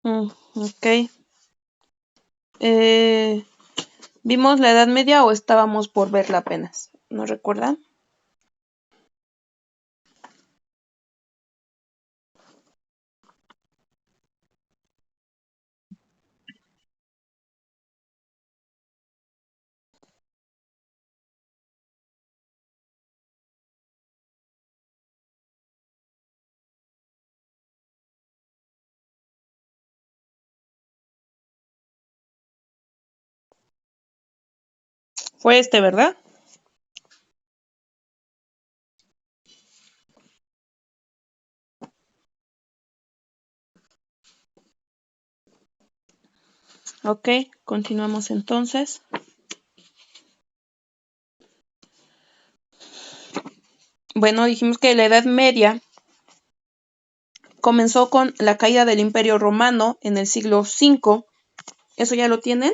Ok. Eh, ¿Vimos la Edad Media o estábamos por verla apenas? ¿No recuerdan? Fue ¿verdad? Ok, continuamos entonces. Bueno, dijimos que la Edad Media comenzó con la caída del Imperio Romano en el siglo V. ¿Eso ya lo tienen?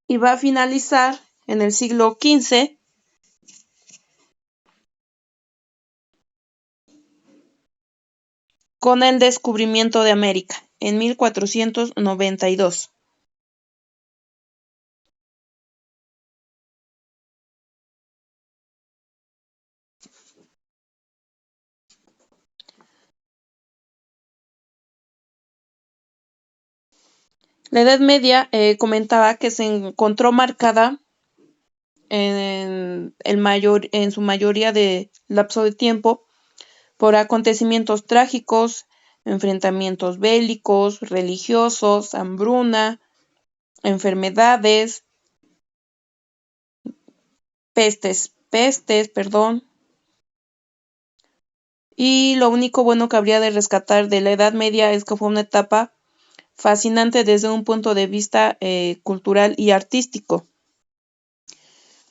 Y va a finalizar en el siglo XV con el descubrimiento de América en 1492. La Edad Media comentaba que se encontró marcada en su mayoría de lapso de tiempo por acontecimientos trágicos, enfrentamientos bélicos, religiosos, hambruna, enfermedades, pestes, perdón. Y lo único bueno que habría de rescatar de la Edad Media es que fue una etapa fascinante desde un punto de vista cultural y artístico.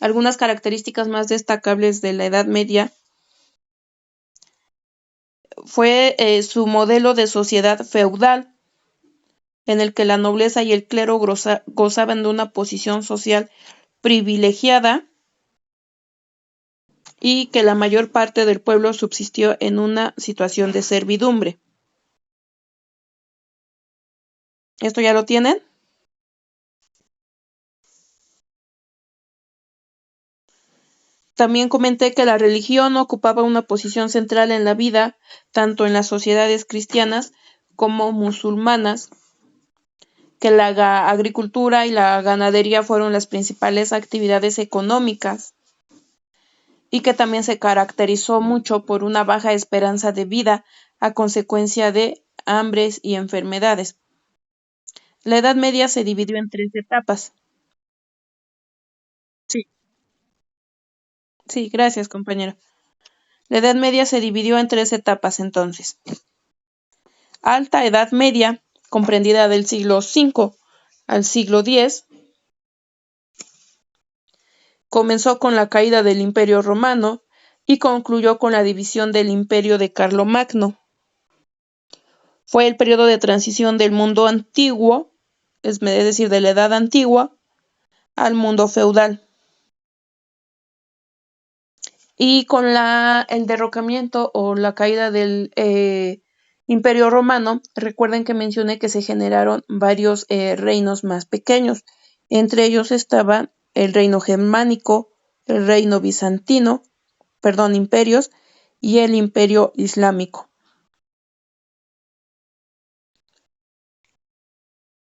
Algunas características más destacables de la Edad Media fue su modelo de sociedad feudal, en el que la nobleza y el clero gozaban de una posición social privilegiada y que la mayor parte del pueblo subsistió en una situación de servidumbre. ¿Esto ya lo tienen? También comenté que la religión ocupaba una posición central en la vida, tanto en las sociedades cristianas como musulmanas, que la agricultura y la ganadería fueron las principales actividades económicas y que también se caracterizó mucho por una baja esperanza de vida a consecuencia de hambres y enfermedades. La Edad Media se dividió en 3 etapas. Sí, sí, gracias, compañero. La Edad Media se dividió en 3 etapas entonces. Alta Edad Media, comprendida del siglo V al siglo X, comenzó con la caída del Imperio Romano y concluyó con la división del Imperio de Carlomagno. Fue el periodo de transición del mundo antiguo, es decir, de la Edad Antigua, al mundo feudal. Y con el derrocamiento o la caída del Imperio Romano, recuerden que mencioné que se generaron varios reinos más pequeños. Entre ellos estaban el reino germánico, el reino bizantino, imperios, y el imperio islámico.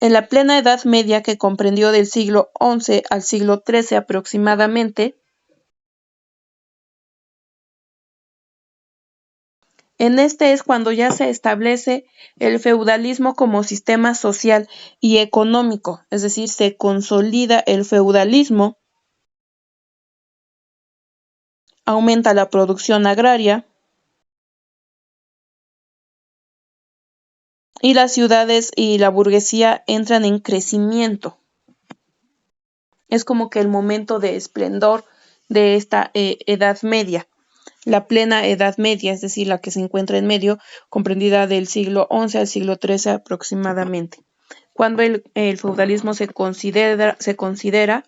En la plena Edad Media, que comprendió del siglo XI al siglo XIII aproximadamente, en este es cuando ya se establece el feudalismo como sistema social y económico, es decir, se consolida el feudalismo, aumenta la producción agraria y las ciudades y la burguesía entran en crecimiento. Es como que el momento de esplendor de esta Edad Media. La plena Edad Media, es decir, la que se encuentra en medio, comprendida del siglo XI al siglo XIII aproximadamente. Cuando el feudalismo se considera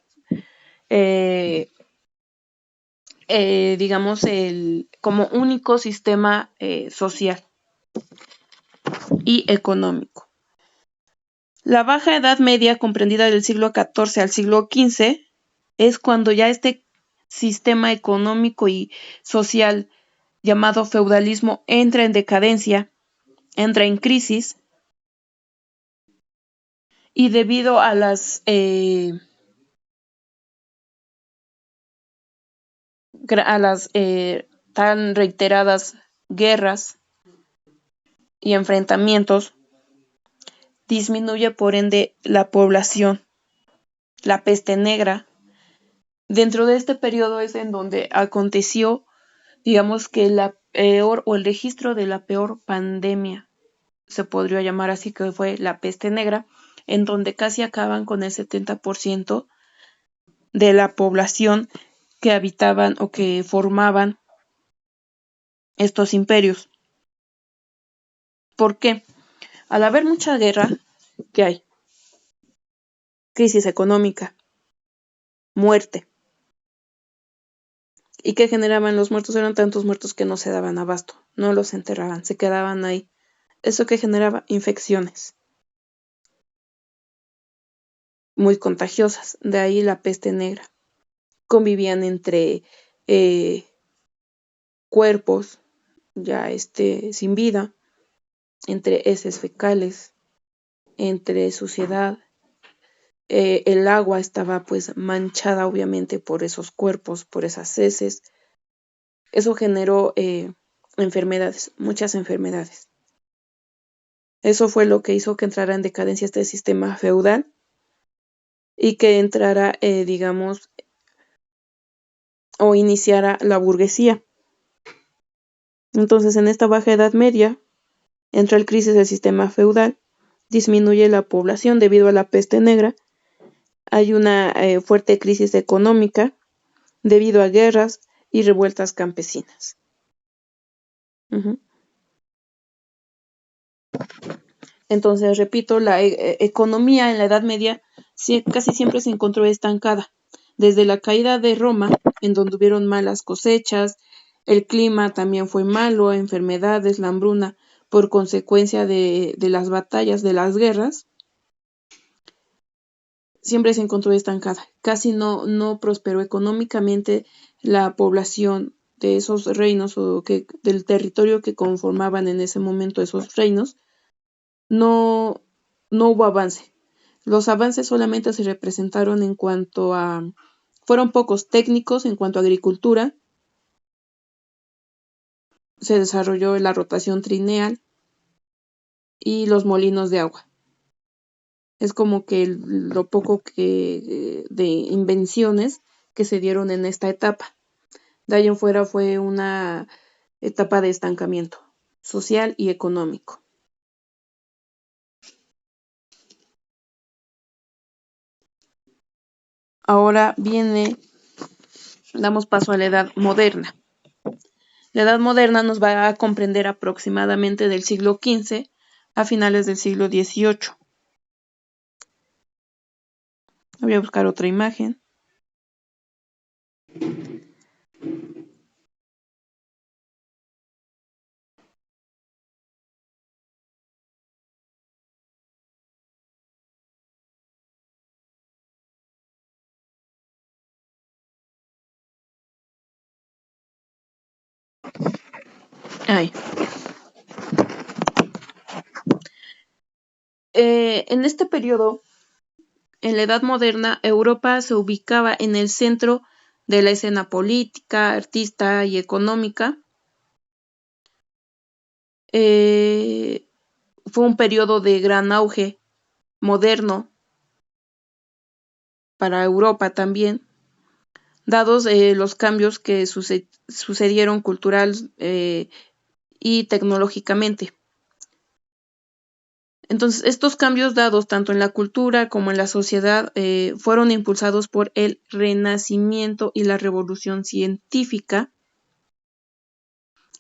digamos, como único sistema social y económico. La Baja Edad Media, comprendida del siglo XIV al siglo XV, es cuando ya este sistema económico y social llamado feudalismo entra en decadencia, entra en crisis, y debido a las tan reiteradas guerras y enfrentamientos, disminuye por ende la población. La peste negra. Dentro de este periodo es en donde aconteció, digamos que la peor o el registro de la peor pandemia, se podría llamar así, que fue la peste negra, en donde casi acaban con el 70% de la población que habitaban o que formaban estos imperios. ¿Por qué? Al haber mucha guerra, ¿qué hay? Crisis económica, muerte. ¿Y qué generaban los muertos? Eran tantos muertos que no se daban abasto, no los enterraban, se quedaban ahí. Eso que generaba infecciones muy contagiosas, de ahí la peste negra. Convivían entre cuerpos ya sin vida, entre heces fecales, entre suciedad. El agua estaba pues manchada obviamente por esos cuerpos, por esas heces. Eso generó enfermedades, muchas enfermedades. Eso fue lo que hizo que entrara en decadencia este sistema feudal y que entrara, digamos, o iniciara la burguesía. Entonces, en esta Baja Edad Media, entra el crisis del sistema feudal, disminuye la población debido a la peste negra, hay una fuerte crisis económica debido a guerras y revueltas campesinas. Uh-huh. Entonces, repito, la economía en la Edad Media casi siempre se encontró estancada. Desde la caída de Roma, en donde hubieron malas cosechas, el clima también fue malo, enfermedades, la hambruna, por consecuencia de las batallas, de las guerras, siempre se encontró estancada. Casi no prosperó económicamente la población de esos reinos o del territorio que conformaban en ese momento esos reinos. No hubo avance. Los avances solamente se representaron en cuanto a, fueron pocos técnicos en cuanto a agricultura. Se desarrolló la rotación trineal y los molinos de agua. Es como que lo poco que de invenciones que se dieron en esta etapa. De ahí en fuera fue una etapa de estancamiento social y económico. Ahora damos paso a la Edad Moderna. La Edad Moderna nos va a comprender aproximadamente del siglo XV a finales del siglo XVIII. Voy a buscar otra imagen. Ahí. En este periodo, en la Edad Moderna, Europa se ubicaba en el centro de la escena política, artística y económica. Fue un periodo de gran auge moderno para Europa también, dados los cambios que sucedieron cultural y tecnológicamente. Entonces, estos cambios dados tanto en la cultura como en la sociedad fueron impulsados por el Renacimiento y la Revolución Científica,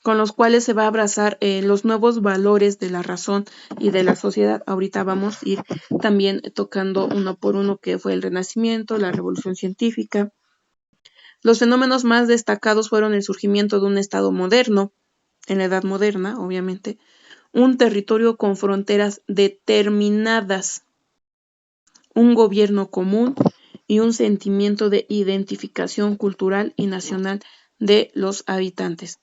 con los cuales se va a abrazar los nuevos valores de la razón y de la sociedad. Ahorita vamos a ir también tocando uno por uno qué fue el Renacimiento, la Revolución Científica. Los fenómenos más destacados fueron el surgimiento de un Estado moderno, en la Edad Moderna, obviamente, un territorio con fronteras determinadas, un gobierno común y un sentimiento de identificación cultural y nacional de los habitantes.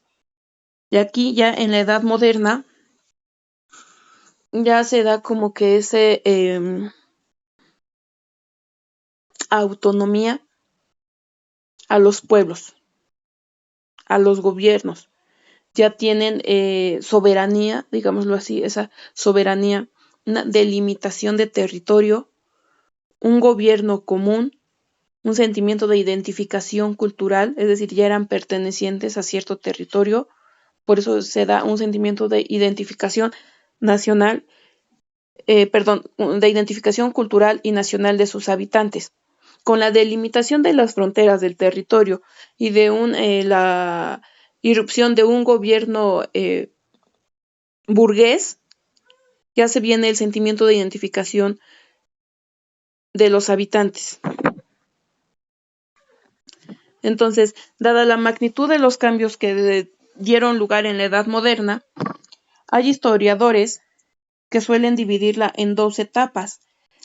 Y aquí ya en la Edad Moderna ya se da como que ese autonomía a los pueblos, a los gobiernos. Ya tienen soberanía, digámoslo así, esa soberanía, una delimitación de territorio, un gobierno común, un sentimiento de identificación cultural, es decir, ya eran pertenecientes a cierto territorio, por eso se da un sentimiento de identificación nacional, de identificación cultural y nacional de sus habitantes. Con la delimitación de las fronteras del territorio y de la irrupción de un gobierno burgués, ya se viene el sentimiento de identificación de los habitantes. Entonces, dada la magnitud de los cambios que dieron lugar en la Edad Moderna, hay historiadores que suelen dividirla en dos etapas: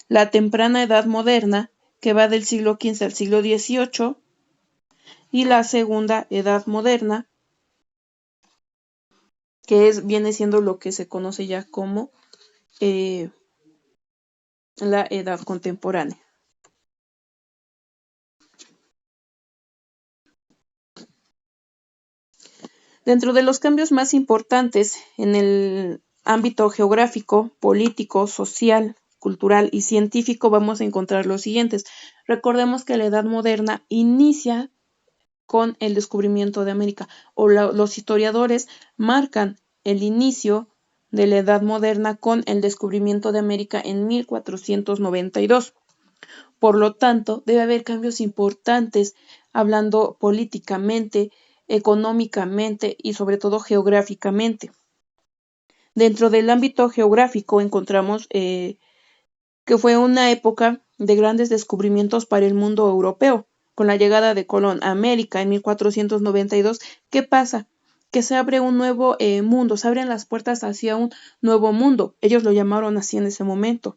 la temprana Edad Moderna, que va del siglo XV al siglo XVIII, y la segunda Edad Moderna, que viene siendo lo que se conoce ya como la Edad Contemporánea. Dentro de los cambios más importantes en el ámbito geográfico, político, social, cultural y científico vamos a encontrar los siguientes. Recordemos que la Edad Moderna inicia con el descubrimiento de América, o los historiadores marcan el inicio de la Edad Moderna con el descubrimiento de América en 1492. Por lo tanto, debe haber cambios importantes hablando políticamente, económicamente y sobre todo geográficamente. Dentro del ámbito geográfico encontramos que fue una época de grandes descubrimientos para el mundo europeo. Con la llegada de Colón a América en 1492, ¿qué pasa? Que se abre un nuevo mundo, se abren las puertas hacia un nuevo mundo. Ellos lo llamaron así en ese momento.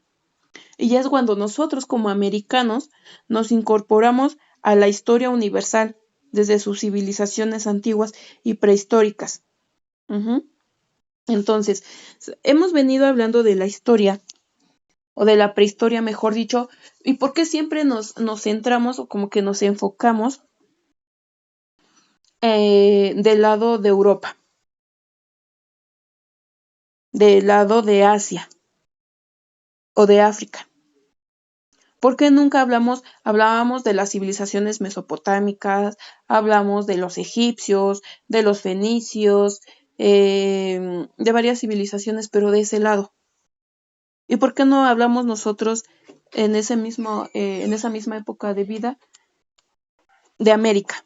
Y ya es cuando nosotros como americanos nos incorporamos a la historia universal desde sus civilizaciones antiguas y prehistóricas. Entonces, hemos venido hablando de la historia, o de la prehistoria, mejor dicho, y por qué siempre nos centramos o como que nos enfocamos del lado de Europa, del lado de Asia o de África. ¿Por qué nunca hablábamos de las civilizaciones mesopotámicas, hablamos de los egipcios, de los fenicios, de varias civilizaciones, pero de ese lado? ¿Y por qué no hablamos nosotros en esa misma época de vida de América,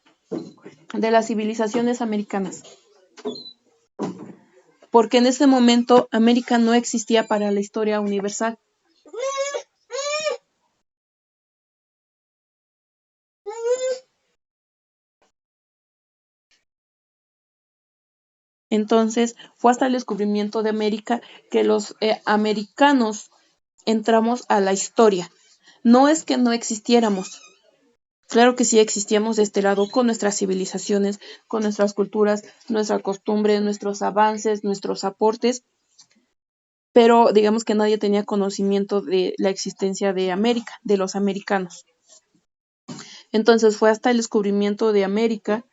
de las civilizaciones americanas? Porque en ese momento América no existía para la historia universal. Entonces fue hasta el descubrimiento de América que los americanos entramos a la historia. No es que no existiéramos. Claro que sí existíamos de este lado con nuestras civilizaciones, con nuestras culturas, nuestra costumbre, nuestros avances, nuestros aportes, pero digamos que nadie tenía conocimiento de la existencia de América, de los americanos. Entonces fue hasta el descubrimiento de América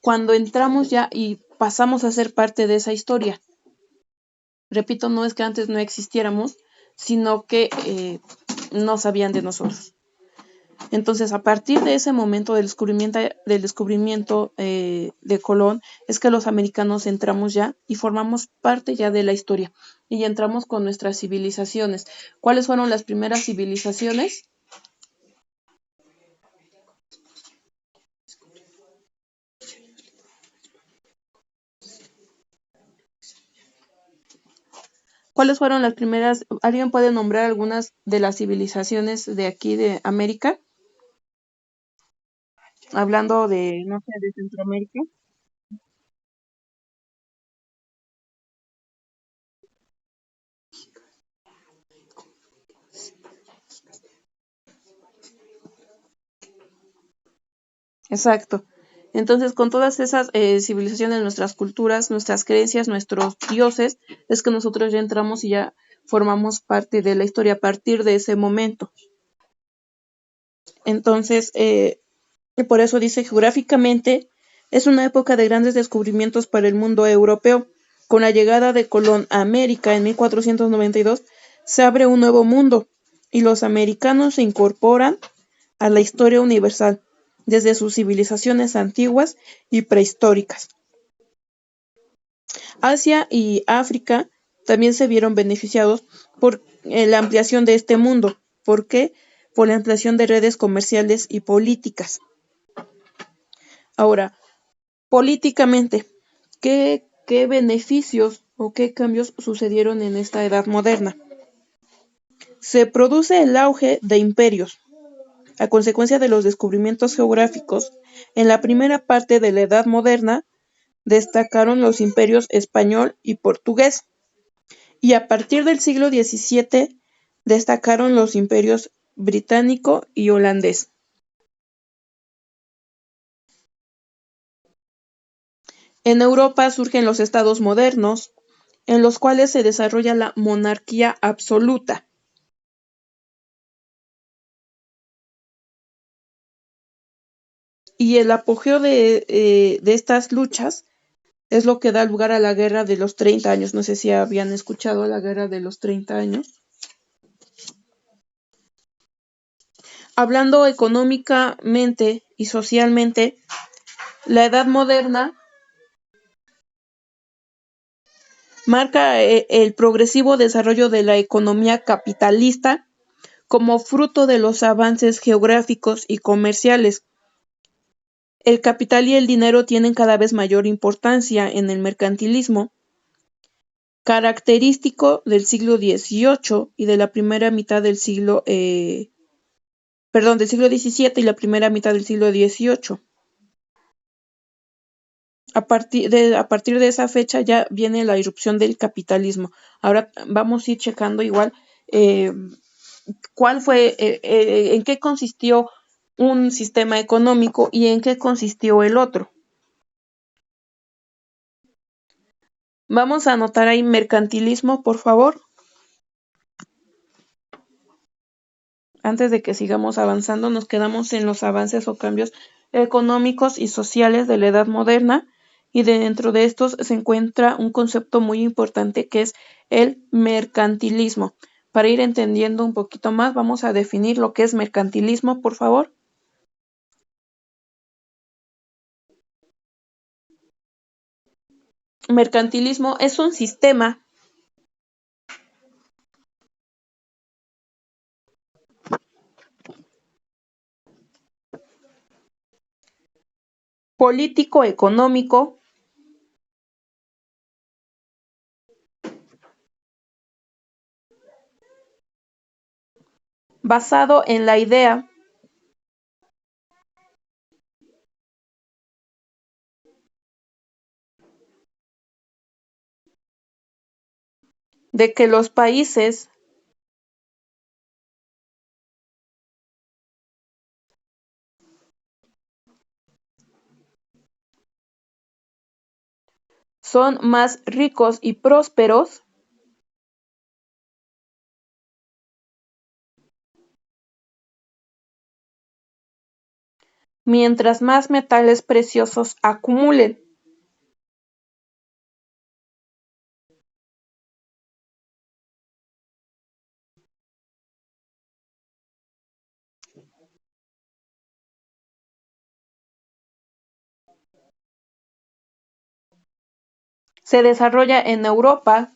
cuando entramos ya y pasamos a ser parte de esa historia. Repito, no es que antes no existiéramos, sino que no sabían de nosotros. Entonces, a partir de ese momento del descubrimiento de Colón, es que los americanos entramos ya y formamos parte ya de la historia. Y ya entramos con nuestras civilizaciones. ¿Cuáles fueron las primeras civilizaciones? ¿Cuáles fueron las primeras? ¿Alguien puede nombrar algunas de las civilizaciones de aquí de América? hablando de, no sé, de Centroamérica. Exacto. Entonces, con todas esas civilizaciones, nuestras culturas, nuestras creencias, nuestros dioses, es que nosotros ya entramos y ya formamos parte de la historia a partir de ese momento. Entonces, y por eso dice geográficamente, es una época de grandes descubrimientos para el mundo europeo. Con la llegada de Colón a América en 1492, se abre un nuevo mundo y los americanos se incorporan a la historia universal, desde sus civilizaciones antiguas y prehistóricas. Asia y África también se vieron beneficiados por la ampliación de este mundo. ¿Por qué? Por la ampliación de redes comerciales y políticas. Ahora, políticamente, ¿qué beneficios o qué cambios sucedieron en esta edad moderna? Se produce el auge de imperios, a consecuencia de los descubrimientos geográficos. En la primera parte de la Edad Moderna destacaron los imperios español y portugués, y a partir del siglo XVII destacaron los imperios británico y holandés. En Europa surgen los estados modernos, en los cuales se desarrolla la monarquía absoluta. Y el apogeo de estas luchas es lo que da lugar a la Guerra de los 30 años. No sé si habían escuchado la Guerra de los 30 años. Hablando económicamente y socialmente, la Edad Moderna marca el progresivo desarrollo de la economía capitalista como fruto de los avances geográficos y comerciales. El capital y el dinero tienen cada vez mayor importancia en el mercantilismo, característico del siglo XVIII y de la primera mitad del del siglo XVII y la primera mitad del siglo XVIII. A partir de esa fecha ya viene la irrupción del capitalismo. Ahora vamos a ir checando igual eh, en qué consistió un sistema económico y en qué consistió el otro. Vamos a anotar ahí mercantilismo, por favor, antes de que sigamos avanzando. Nos quedamos en los avances o cambios económicos y sociales de la Edad Moderna, y dentro de estos se encuentra un concepto muy importante que es el mercantilismo. Para ir entendiendo un poquito más, vamos a definir lo que es mercantilismo, por favor. Mercantilismo es un sistema político-económico basado en la idea de que los países son más ricos y prósperos mientras más metales preciosos acumulen. Se desarrolla en Europa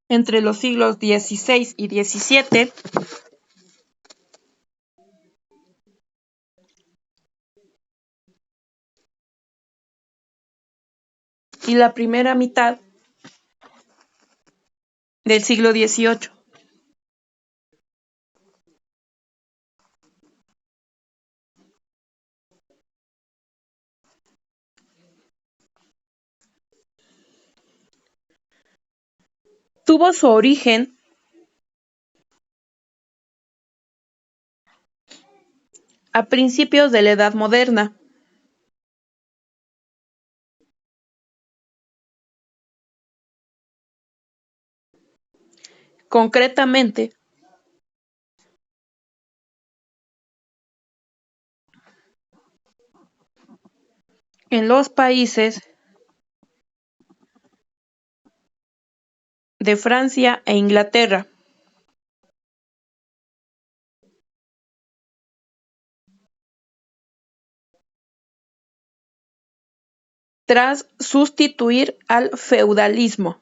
entre los siglos XVI y XVII, y la primera mitad del siglo XVIII. Tuvo su origen a principios de la Edad Moderna. Concretamente, en los países de Francia e Inglaterra, tras sustituir al feudalismo.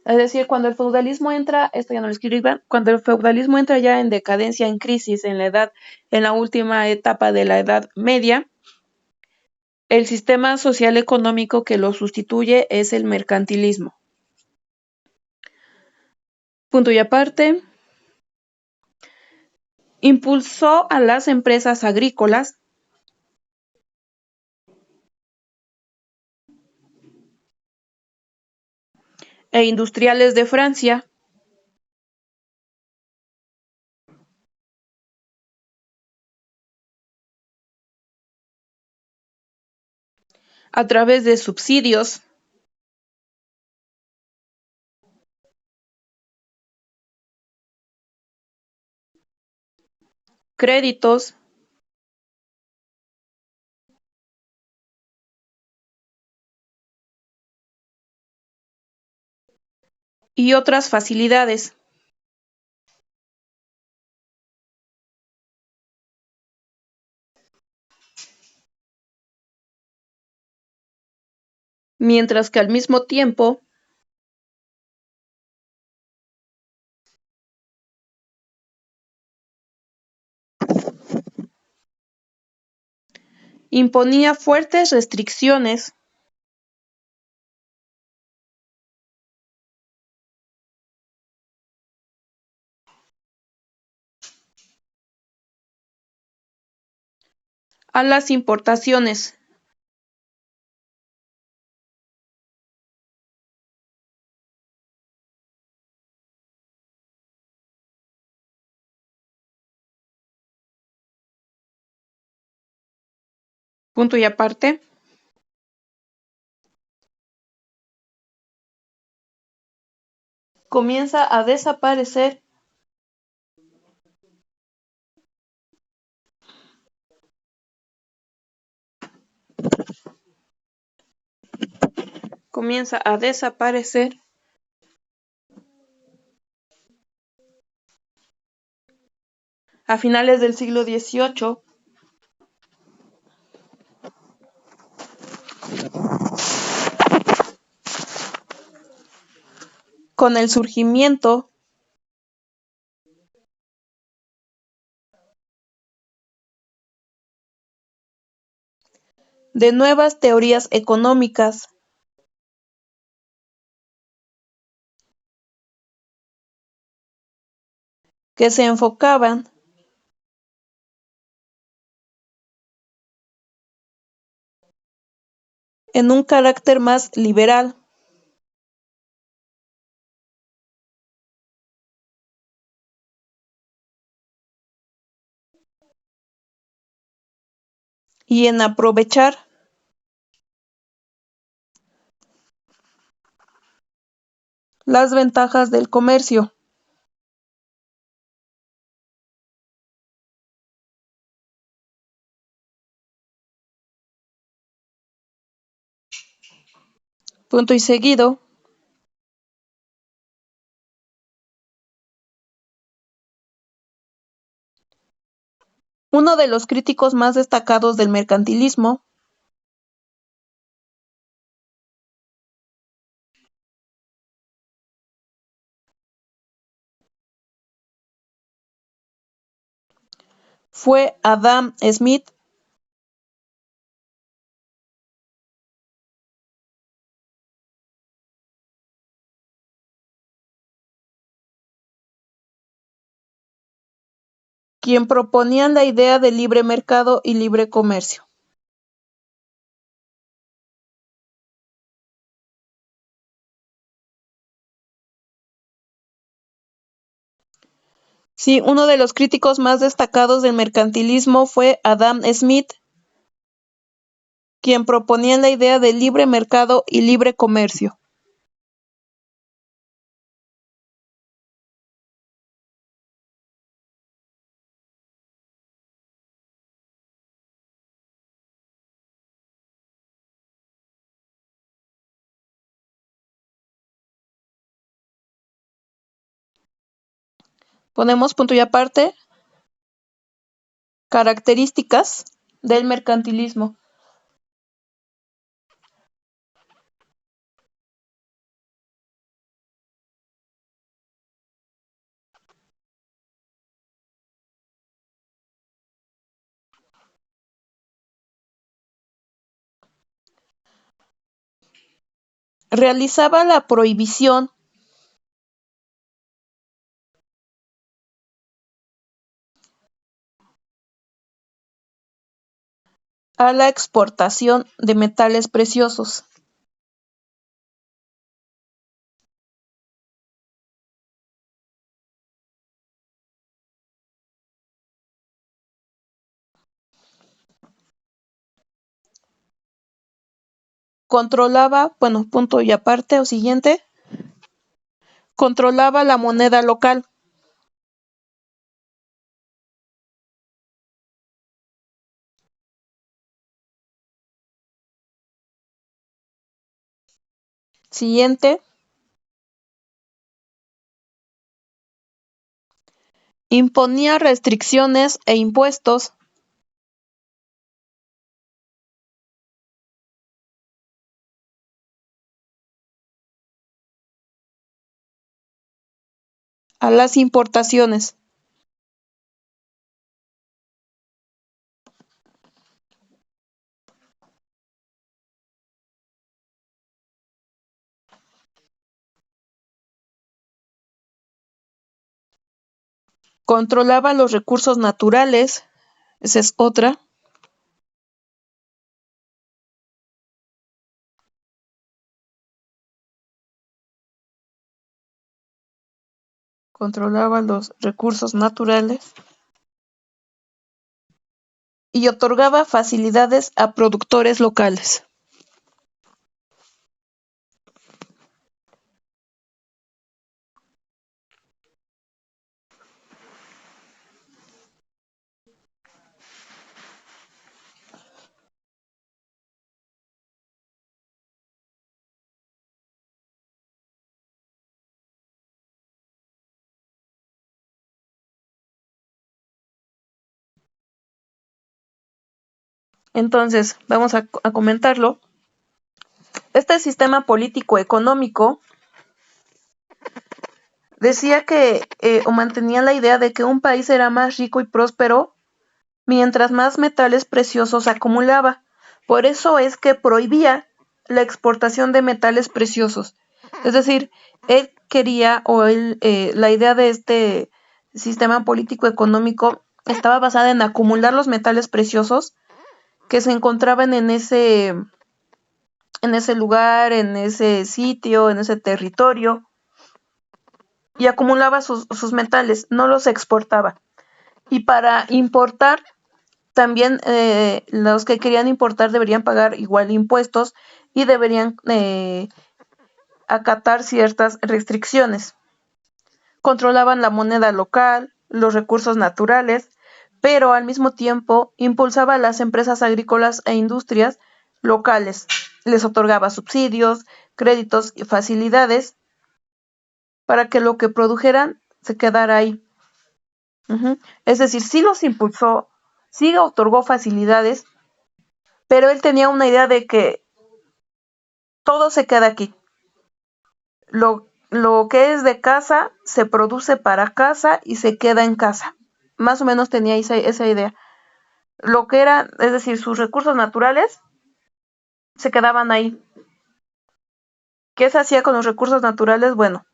Es decir, cuando el feudalismo entra, esto ya no lo escriban, cuando el feudalismo entra ya en decadencia, en crisis, en la última etapa de la Edad Media, el sistema social económico que lo sustituye es el mercantilismo. Punto y aparte, impulsó a las empresas agrícolas e industriales de Francia a través de subsidios, créditos y otras facilidades. Mientras que al mismo tiempo imponía fuertes restricciones a las importaciones. Punto y aparte, comienza a desaparecer comienza a desaparecer a finales del siglo XVIII con el surgimiento de nuevas teorías económicas que se enfocaban en un carácter más liberal y en aprovechar las ventajas del comercio. Punto y seguido, uno de los críticos más destacados del mercantilismo fue Adam Smith, quien proponían la idea de libre mercado y libre comercio. Sí, uno de los críticos más destacados del mercantilismo fue Adam Smith, quien proponía la idea de libre mercado y libre comercio. Ponemos punto y aparte, características del mercantilismo. Realizaba la prohibición a la exportación de metales preciosos. Controlaba, bueno, punto y aparte o siguiente, controlaba la moneda local. Siguiente, imponía restricciones e impuestos a las importaciones. Controlaba los recursos naturales, esa es otra. Controlaba los recursos naturales y otorgaba facilidades a productores locales. Entonces, vamos a comentarlo. Este sistema político-económico decía que o mantenía la idea de que un país era más rico y próspero mientras más metales preciosos acumulaba. Por eso es que prohibía la exportación de metales preciosos. Es decir, él quería la idea de este sistema político-económico estaba basada en acumular los metales preciosos que se encontraban en ese lugar, en ese sitio, en ese territorio, y acumulaba sus metales, no los exportaba. Y para importar, también los que querían importar deberían pagar igual impuestos y deberían acatar ciertas restricciones. Controlaban la moneda local, los recursos naturales, pero al mismo tiempo impulsaba a las empresas agrícolas e industrias locales. Les otorgaba subsidios, créditos y facilidades para que lo que produjeran se quedara ahí. Es decir, sí los impulsó, sí otorgó facilidades, pero él tenía una idea de que todo se queda aquí. Lo que es de casa se produce para casa y se queda en casa. Más o menos tenía esa idea. Lo que era, es decir, sus recursos naturales se quedaban ahí. ¿Qué se hacía con los recursos naturales? Bueno,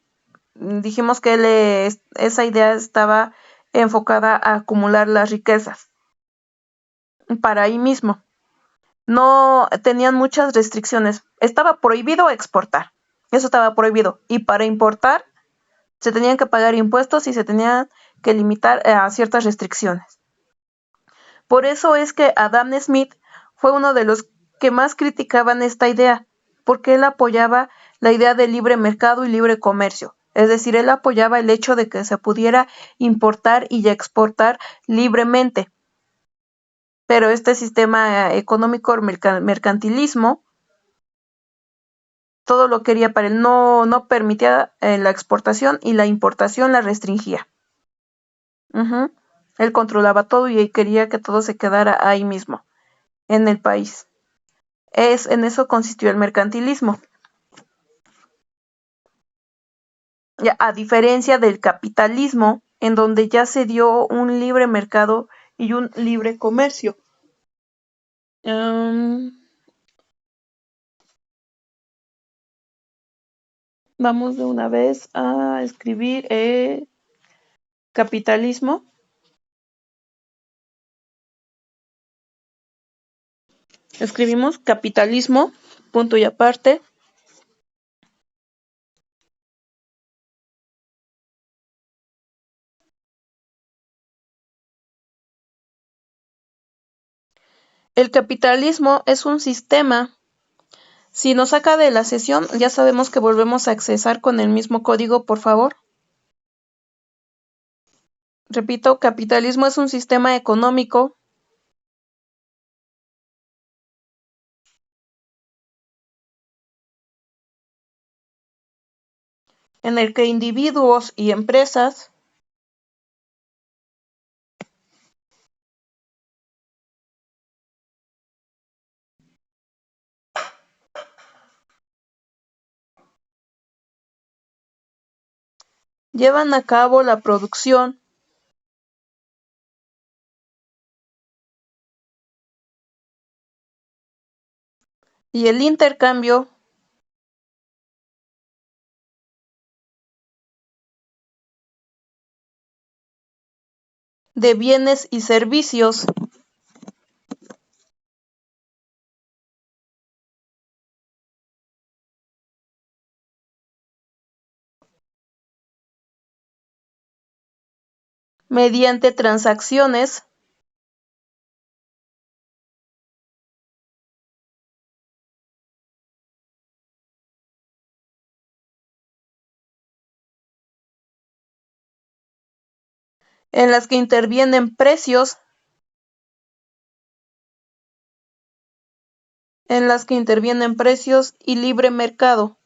dijimos que esa idea estaba enfocada a acumular las riquezas para ahí mismo. No tenían muchas restricciones. Estaba prohibido exportar. Eso estaba prohibido. Y para importar se tenían que pagar impuestos y se tenían que limitar a ciertas restricciones. Por eso es que Adam Smith fue uno de los que más criticaban esta idea, porque él apoyaba la idea de libre mercado y libre comercio. Es decir, él apoyaba el hecho de que se pudiera importar y exportar libremente. Pero este sistema económico mercantilismo todo lo quería para él, no permitía la exportación y la importación la restringía. Él controlaba todo y quería que todo se quedara ahí mismo, en el país. En eso consistió el mercantilismo. Ya, a diferencia del capitalismo, en donde ya se dio un libre mercado y un libre comercio. Vamos de una vez a escribir capitalismo. Escribimos capitalismo, punto y aparte. El capitalismo es un sistema. Si nos saca de la sesión, ya sabemos que volvemos a accesar con el mismo código, por favor. Repito, capitalismo es un sistema económico en el que individuos y empresas llevan a cabo la producción y el intercambio de bienes y servicios mediante transacciones en las que intervienen precios, y libre mercado.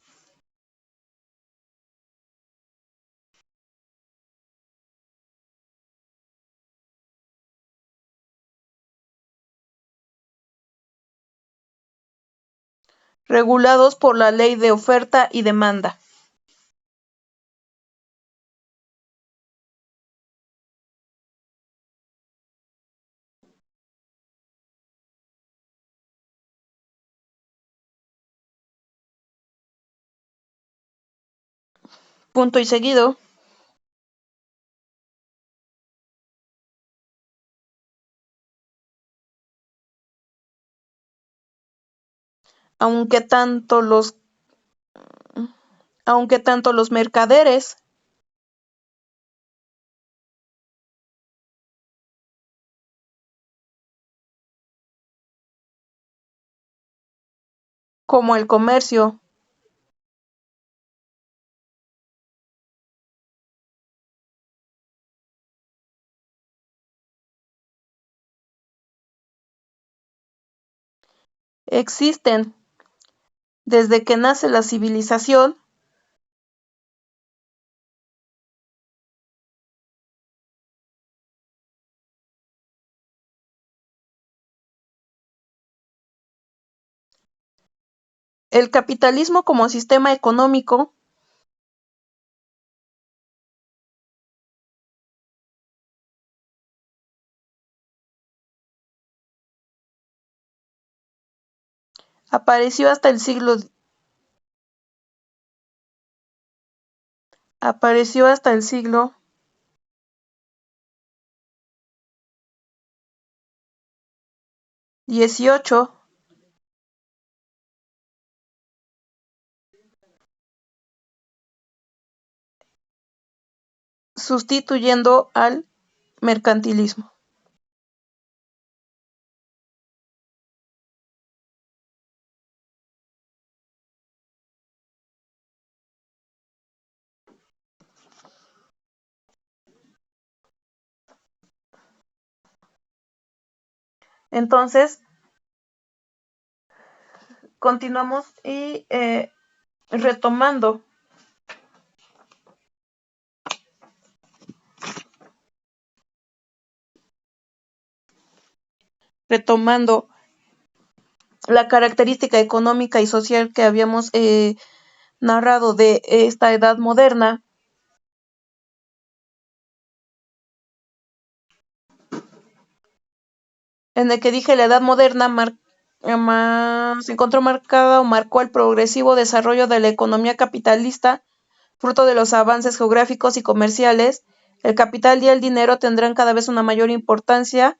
Regulados por la ley de oferta y demanda. Punto y seguido. Aunque tanto los mercaderes como el comercio existen desde que nace la civilización, el capitalismo como sistema económico apareció hasta el siglo 18, sustituyendo al mercantilismo. Entonces, continuamos y retomando la característica económica y social que habíamos narrado de esta edad moderna, en el que dije la edad moderna se encontró marcada o marcó el progresivo desarrollo de la economía capitalista, fruto de los avances geográficos y comerciales. El capital y el dinero tendrán cada vez una mayor importancia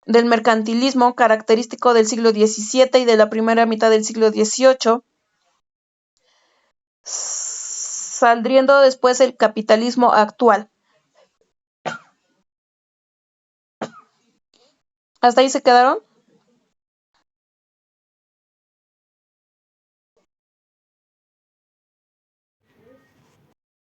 del mercantilismo característico del siglo XVII y de la primera mitad del siglo XVIII, saldriendo después el capitalismo actual. ¿Hasta ahí se quedaron?